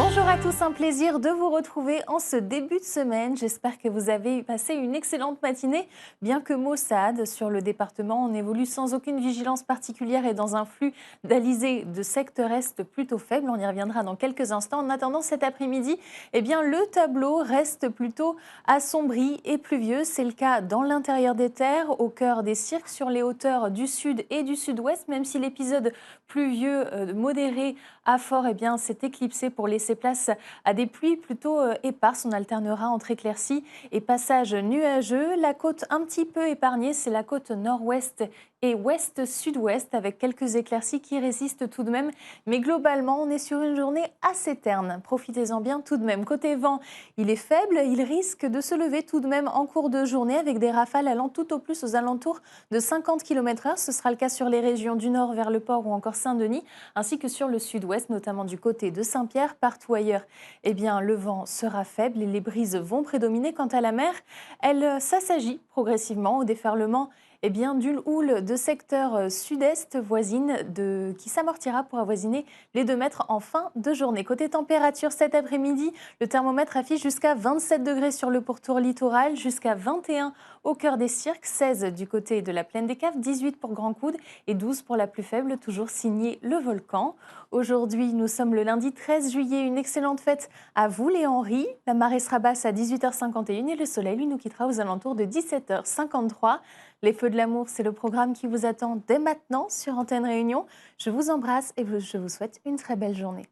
Bonjour à tous, un plaisir de vous retrouver en ce début de semaine. J'espère que vous avez passé une excellente matinée. Bien que maussade sur le département, on évolue sans aucune vigilance particulière et dans un flux d'alizés de secteur est plutôt faible. On y reviendra dans quelques instants. En attendant cet après-midi, le tableau reste plutôt assombri et pluvieux. C'est le cas dans l'intérieur des terres, au cœur des cirques, sur les hauteurs du sud et du sud-ouest, même si l'épisode pluvieux modéré à fort s'est éclipsé pour laisser place à des pluies plutôt éparses. On alternera entre éclaircies et passages nuageux. La côte un petit peu épargnée, c'est la côte nord-ouest et ouest-sud-ouest avec quelques éclaircies qui résistent tout de même. Mais globalement, on est sur une journée assez terne. Profitez-en bien tout de même. Côté vent, il est faible. Il risque de se lever tout de même en cours de journée avec des rafales allant tout au plus aux alentours de 50 km/h. Ce sera le cas sur les régions du nord vers le port ou encore Saint-Denis, ainsi que sur le sud-ouest, notamment du côté de Saint-Pierre. Partout ailleurs, le vent sera faible et les brises vont prédominer. Quant à la mer, elle s'assagit progressivement au déferlement d'une houle de secteur sud-est qui s'amortira pour avoisiner les 2 mètres en fin de journée. Côté température, cet après-midi, le thermomètre affiche jusqu'à 27 degrés sur le pourtour littoral, jusqu'à 21 au cœur des cirques, 16 du côté de la plaine des Caves, 18 pour Grand Coude et 12 pour la plus faible, toujours signé le Volcan. Aujourd'hui, nous sommes le lundi 13 juillet. Une excellente fête à vous, les Henri. La marée sera basse à 18h51 et le soleil, lui, nous quittera aux alentours de 17h53. Les Feux de l'amour, c'est le programme qui vous attend dès maintenant sur Antenne Réunion. Je vous embrasse et je vous souhaite une très belle journée.